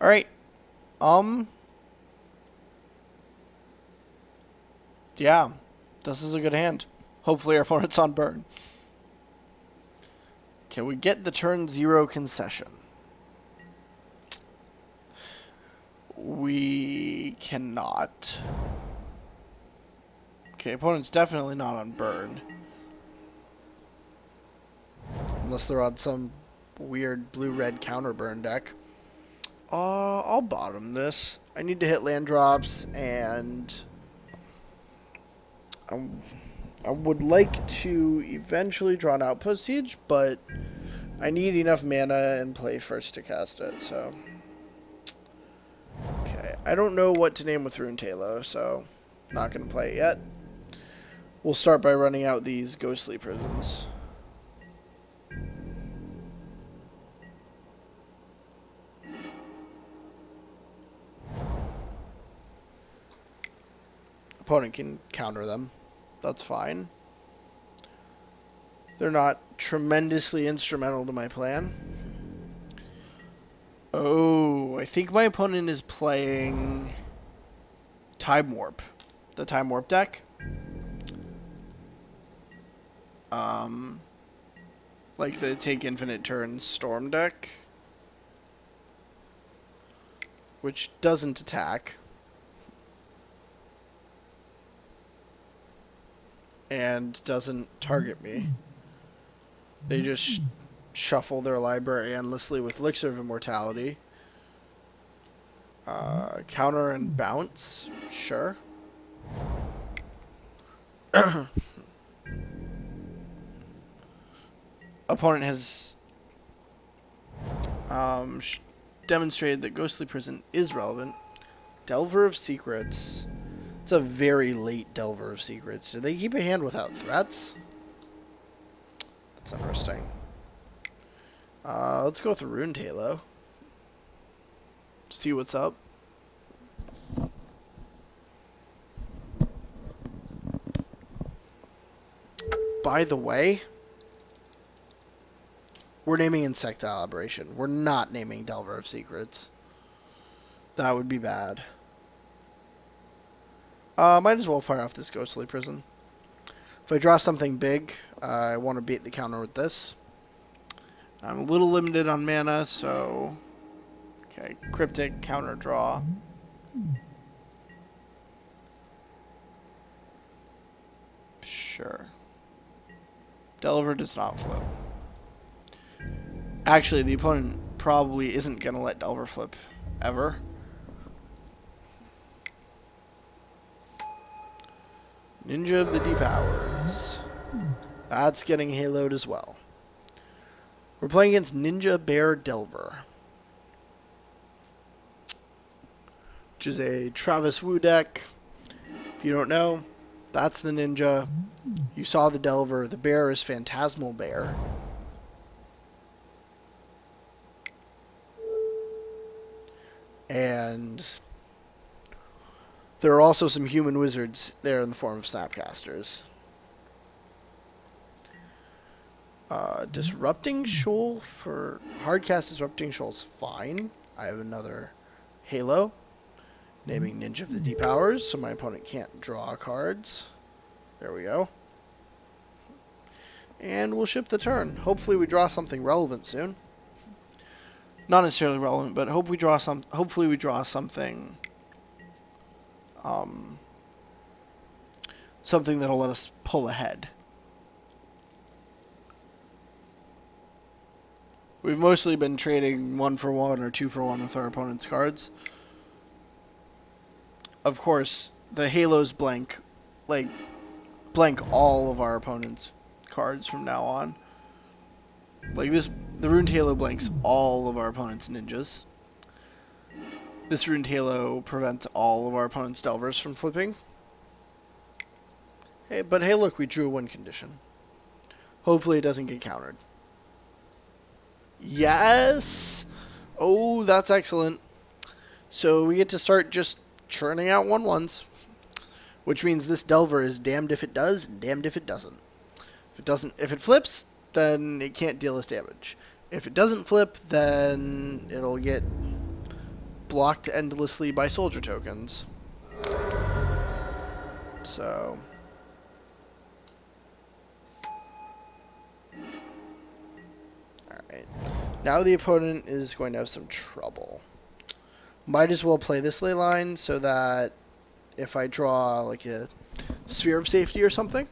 Alright. Yeah. This is a good hand. Hopefully our opponent's on burn. Can we get the turn 0 concession? We cannot. Okay, opponent's definitely not on burn. Unless they're on some weird blue-red counter burn deck. I'll bottom this. I need to hit land drops, and I would like to eventually draw an Outpost Siege, but I need enough mana and play first to cast it, so... Okay, I don't know what to name with Rune Talo, so not going to play it yet. We'll start by running out these Ghostly Prisons. Opponent can counter them. That's fine. They're not tremendously instrumental to my plan. Oh, I think my opponent is playing Time Warp. The Time Warp deck. Like the Take Infinite Turns Storm deck. Which doesn't attack. And doesn't target me. They just shuffle their library endlessly with Elixir of Immortality. Counter and bounce, sure. Opponent has demonstrated that Ghostly Prison is relevant. Delver of Secrets. It's a very late Delver of Secrets. Do they keep a hand without threats? That's interesting. Let's go with Rune Talo. See what's up. By the way, we're naming Insectile Aberration. We're not naming Delver of Secrets. That would be bad. Might as well fire off this Ghostly Prison. If I draw something big, I want to beat the counter with this. I'm a little limited on mana, so... Okay, Cryptic, counter draw. Sure. Delver does not flip. Actually, the opponent probably isn't going to let Delver flip, ever. Ninja of the Deep Hours. That's getting haloed as well. We're playing against Ninja Bear Delver, which is a Travis Wu deck. If you don't know, that's the Ninja. You saw the Delver. The bear is Phantasmal Bear. And there are also some human wizards there in the form of Snapcasters. Disrupting Shoal for hardcast. Disrupting Shoal's fine. I have another Halo, naming Ninja of the Deep Hours, so my opponent can't draw cards. There we go. And we'll ship the turn. Hopefully we draw something relevant soon. Not necessarily relevant, but hopefully we draw something something that'll let us pull ahead. We've mostly been trading 1-for-1 or 2-for-1 with our opponent's cards. Of course, the Halos blank all of our opponent's cards from now on. Like this, the Runed Halo blanks all of our opponent's ninjas. This Runed Halo prevents all of our opponent's Delvers from flipping. Hey, but hey look, we drew a win condition. Hopefully it doesn't get countered. Yes! Oh, that's excellent. So we get to start just churning out 1/1s. Which means this Delver is damned if it does and damned if it doesn't. If it flips, then it can't deal us damage. If it doesn't flip, then it'll get blocked endlessly by soldier tokens. So... Alright. Now the opponent is going to have some trouble. Might as well play this ley line so that if I draw like a sphere of safety or something,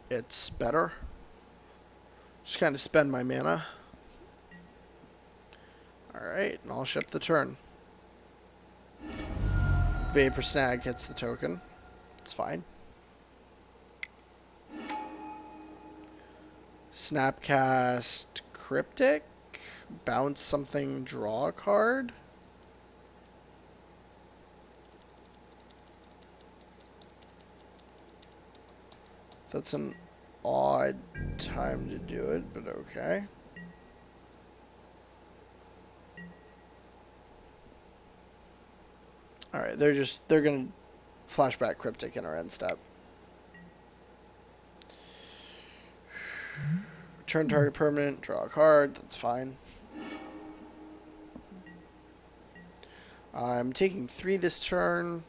it's better. Just kind of spend my mana. Alright, and I'll ship the turn. Vapor Snag hits the token. It's fine. Snapcast Cryptic. Bounce something, draw a card. That's an odd time to do it, but okay. Alright, they're gonna flashback Cryptic in our end step. Return target permanent, draw a card, that's fine. I'm taking 3 this turn.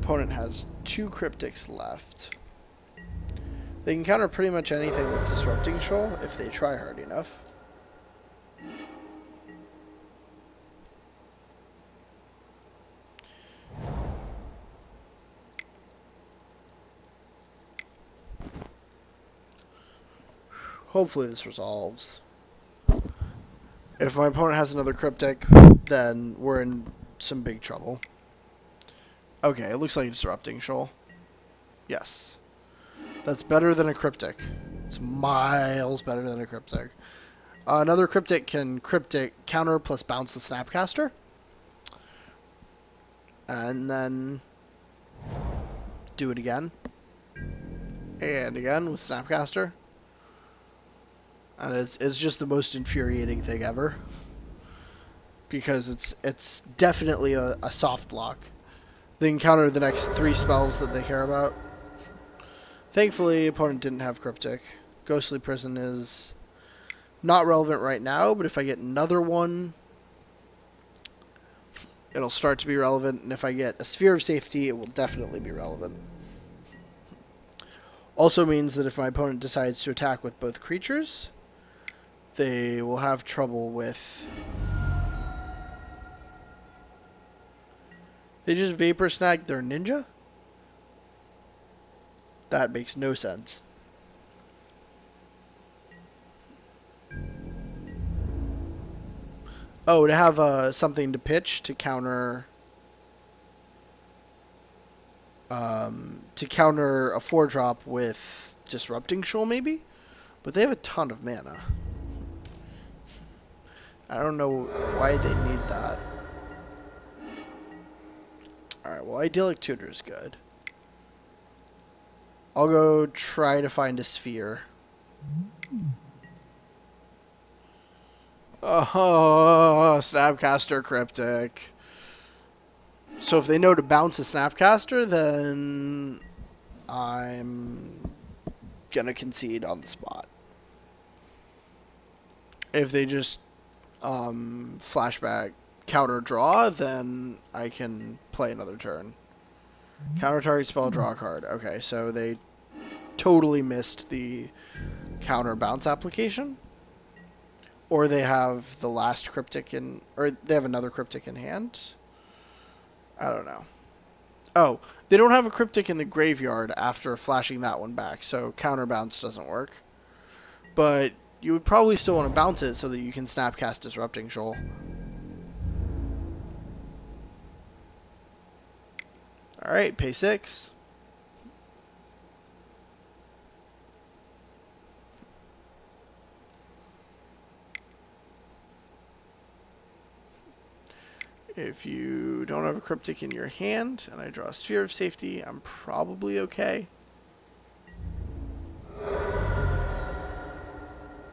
Opponent has 2 Cryptics left. They can counter pretty much anything with Disrupting Shoal if they try hard enough. Hopefully this resolves. If my opponent has another Cryptic, then we're in some big trouble. Okay, it looks like Disrupting Shoal. Yes. That's better than a Cryptic. It's miles better than a Cryptic. Another Cryptic can Cryptic counter plus bounce the Snapcaster. And then do it again. And again with Snapcaster. And it's just the most infuriating thing ever. Because it's definitely a soft block. They can counter the next 3 spells that they care about. Thankfully, opponent didn't have Cryptic. Ghostly Prison is not relevant right now, but if I get another one, it'll start to be relevant, and if I get a Sphere of Safety, it will definitely be relevant. Also means that if my opponent decides to attack with both creatures, they will have trouble with... They just Vapor Snag their ninja? That makes no sense. Oh, to have something to pitch to counter... to counter a 4-drop with Disrupting Shoal, maybe? But they have a ton of mana. I don't know why they need that. Alright, well, Idyllic Tutor is good. I'll go try to find a sphere. Oh, Snapcaster Cryptic. So if they know to bounce a Snapcaster, then I'm gonna concede on the spot. If they just flashback counter draw, then I can play another turn. Counter target spell, draw a card. Okay, so they totally missed the counter bounce application. Or they have the last Cryptic in... Or they have another Cryptic in hand. I don't know. Oh, they don't have a Cryptic in the graveyard after flashing that one back, so counter bounce doesn't work. But you would probably still want to bounce it so that you can Snapcast Disrupting Shoal. Alright, pay 6. If you don't have a Cryptic in your hand, and I draw a Sphere of Safety, I'm probably okay.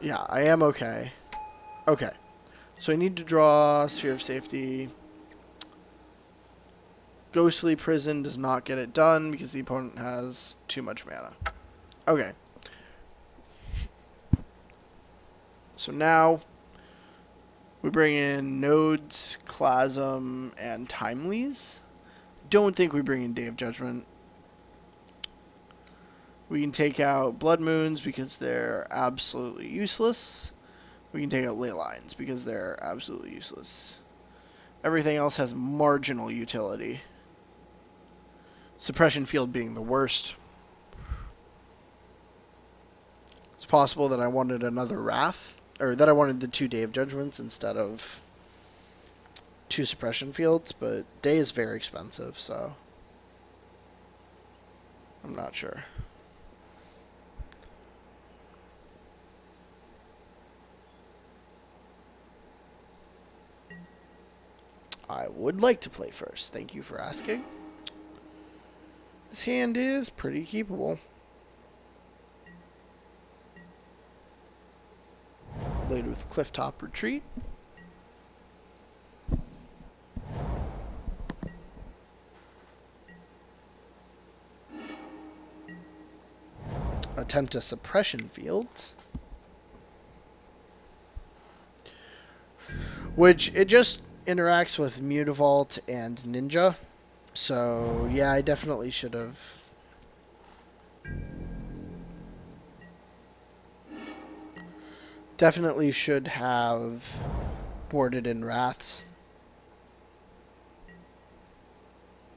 Yeah, I am okay. Okay. So I need to draw Sphere of Safety. Ghostly Prison does not get it done because the opponent has too much mana. Okay. So now We bring in Nodes, Clasm, and Timelies. Don't think we bring in Day of Judgment. We can take out Blood Moons because they're absolutely useless. We can take out Ley Lines because they're absolutely useless. Everything else has marginal utility. Suppression Field being the worst. It's possible that I wanted another Wrath, or that I wanted the 2 Day of Judgments instead of 2 Suppression Fields, but Day is very expensive, so I'm not sure. I would like to play first. Thank you for asking. This hand is pretty keepable. Played with Clifftop Retreat. Attempt a Suppression Field. Which, it just interacts with Mutavault and Ninja. So, yeah, I definitely should have. Definitely should have boarded in Wraths.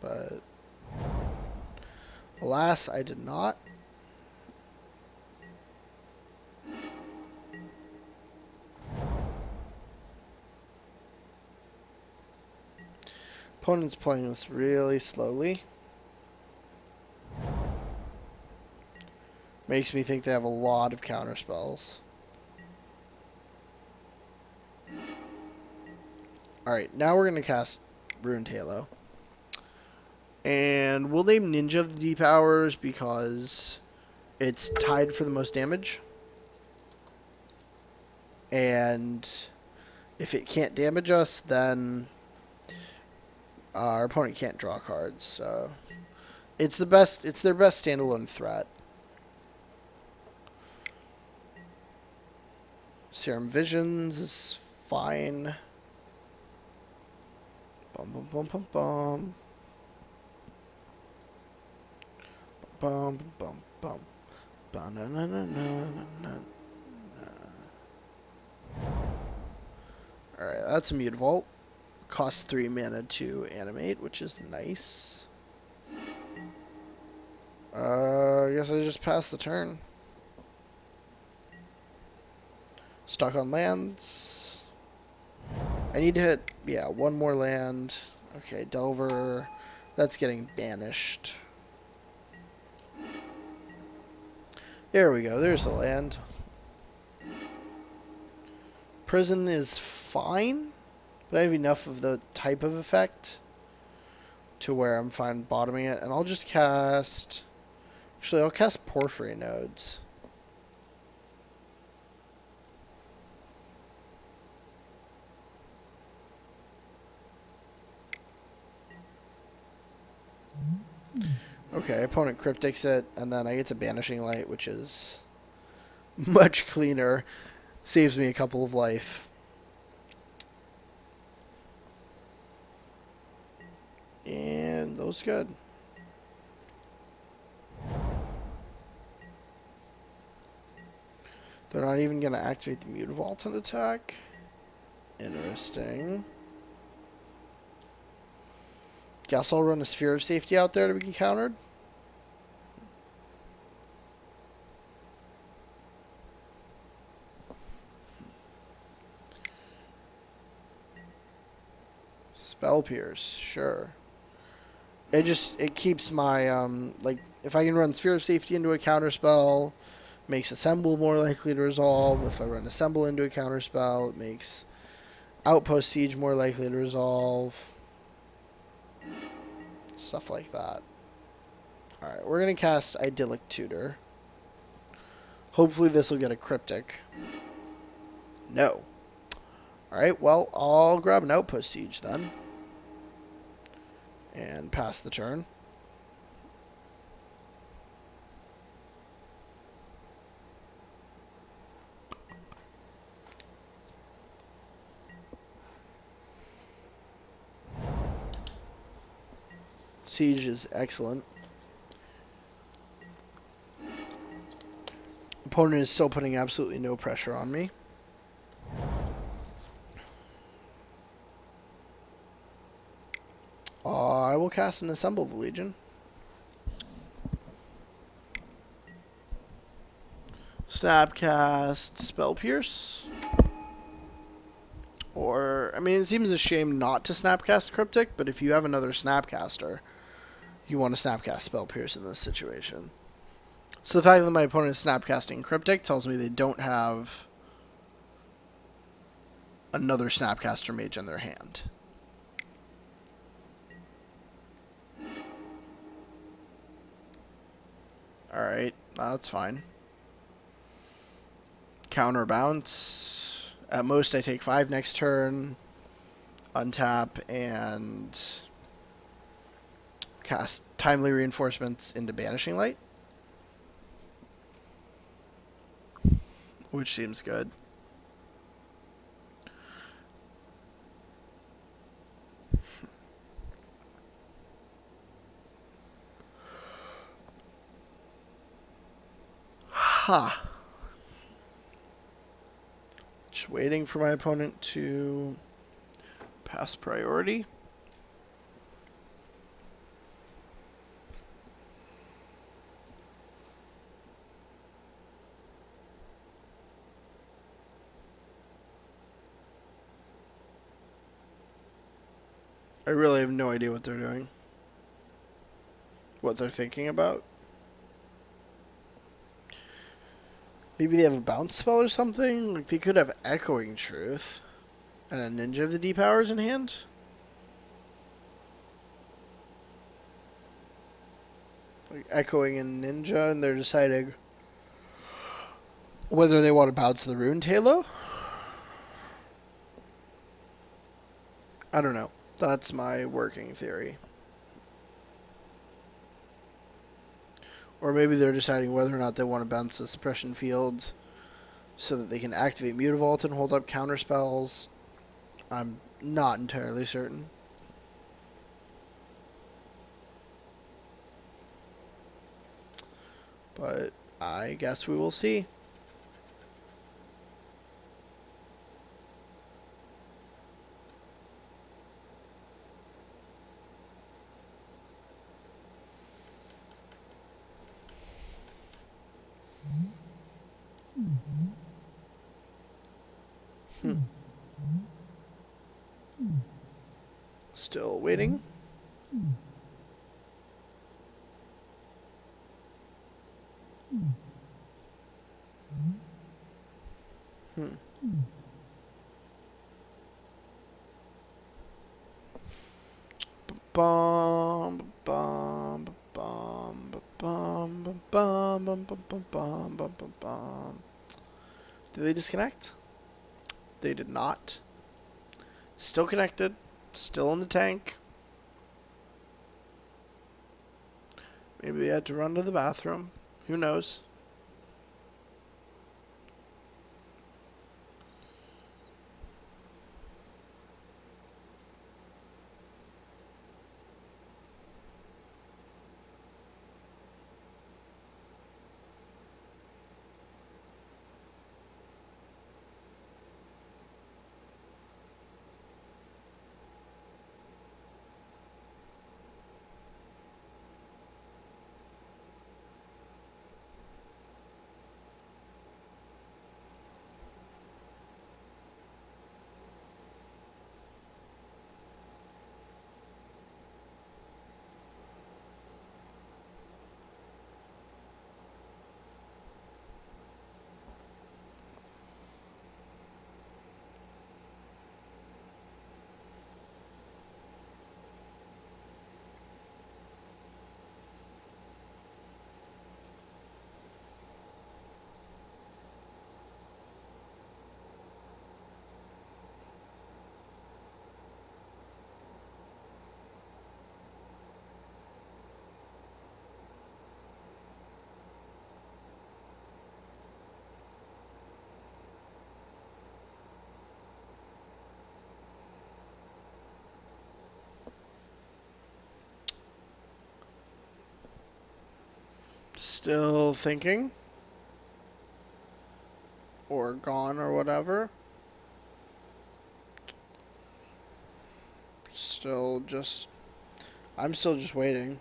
But, alas, I did not. Opponent's playing this really slowly. Makes me think they have a lot of counter spells. Alright, now we're going to cast Ruined Halo. And we'll name Ninja of the Deep Hours because it's tied for the most damage. And if it can't damage us, then our opponent can't draw cards. So it's their best standalone threat. Serum Visions is fine. Bum bum bum bum bum. Bum bum bum. Alright, that's a Mutavault. Costs 3 mana to animate, which is nice. I guess I just passed the turn. Stuck on lands. I need to hit, yeah, 1 more land. Okay, Delver. That's getting banished. There we go, there's the land. Prison is fine, but I have enough of the type of effect to where I'm fine bottoming it. And I'll just cast... Actually, I'll cast Porphyry Nodes. Okay, opponent Cryptics it, and then I get to Banishing Light, which is much cleaner. Saves me a couple of life. And that was good. They're not even going to activate the Mutavault and attack. Interesting. Guess I'll run a Sphere of Safety out there to be countered. Spell Pierce, sure. It keeps my, like, if I can run Sphere of Safety into a counterspell, makes Assemble more likely to resolve. If I run Assemble into a counterspell, it makes Outpost Siege more likely to resolve. Stuff like that. Alright, we're going to cast Idyllic Tutor. Hopefully this will get a Cryptic. No. Alright, well, I'll grab an Outpost Siege then. And pass the turn. Siege is excellent. Opponent is still putting absolutely no pressure on me. I will cast and assemble the Legion. Snapcast, Spell Pierce. Or, I mean, it seems a shame not to Snapcast Cryptic, but if you have another Snapcaster, you want to Snapcast Spell Pierce in this situation. So the fact that my opponent is Snapcasting Cryptic tells me they don't have another Snapcaster Mage in their hand. Alright, that's fine. Counter bounce. At most I take 5 next turn. Untap and cast Timely Reinforcements into Banishing Light. Which seems good. Ha! Just waiting for my opponent to pass priority. I really have no idea what they're doing. What they're thinking about. Maybe they have a bounce spell or something? Like, they could have Echoing Truth and a Ninja of the Deep Powers in hand? Like, Echoing and Ninja, and they're deciding whether they want to bounce the Rune Halo? I don't know. That's my working theory. Or maybe they're deciding whether or not they want to bounce the Suppression Field so that they can activate Mutavault and hold up counter spells. I'm not entirely certain. But I guess we will see. Still waiting. Bum bum bum bum bum bum bum bum bum bum bum bum bum. Did they disconnect? They did not. Still connected. Still in the tank. Maybe they had to run to the bathroom. Who knows? Still thinking? Or gone or whatever? Still just... I'm still just waiting.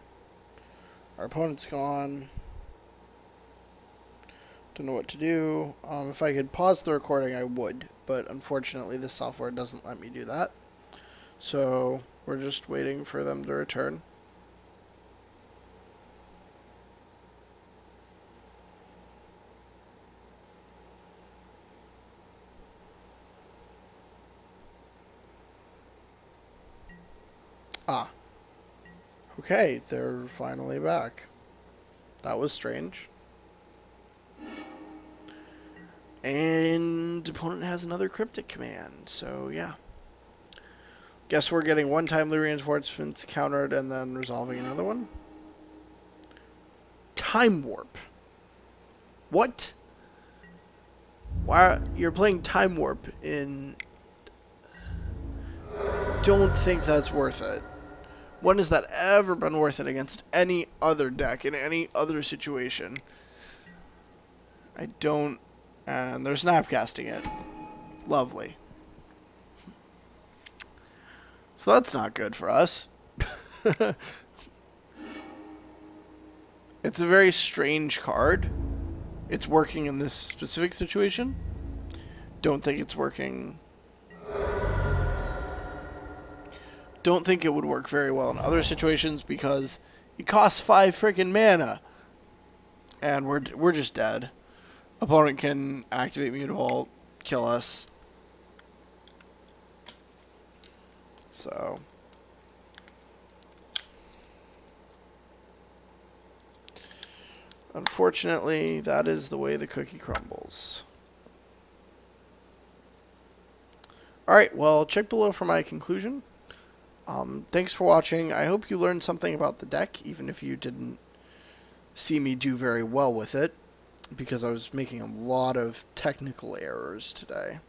Our opponent's gone. Don't know what to do. If I could pause the recording, I would. But unfortunately, this software doesn't let me do that. So we're just waiting for them to return. Ah. Okay, they're finally back. That was strange. And opponent has another cryptic command, so yeah. Guess we're getting one timely reinforcements countered and then resolving another one. Time warp. What? Why you're playing time warp in... Don't think that's worth it. When has that ever been worth it against any other deck in any other situation? I don't... And they're snapcasting it. Lovely. So that's not good for us. It's a very strange card. It's working in this specific situation. Don't think it's working... Don't think it would work very well in other situations because it costs 5 freaking mana. And we're just dead. Opponent can activate Mutavault, kill us. So... Unfortunately, that is the way the cookie crumbles. Alright, well, check below for my conclusion. Thanks for watching. I hope you learned something about the deck, even if you didn't see me do very well with it, because I was making a lot of technical errors today.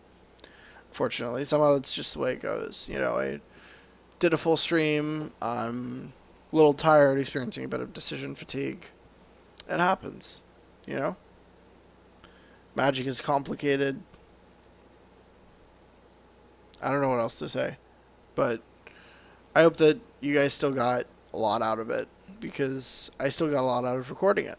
Fortunately, somehow it's just the way it goes. You know, I did a full stream. I'm a little tired, experiencing a bit of decision fatigue. It happens, you know? Magic is complicated. I don't know what else to say, but I hope that you guys still got a lot out of it, because I still got a lot out of recording it.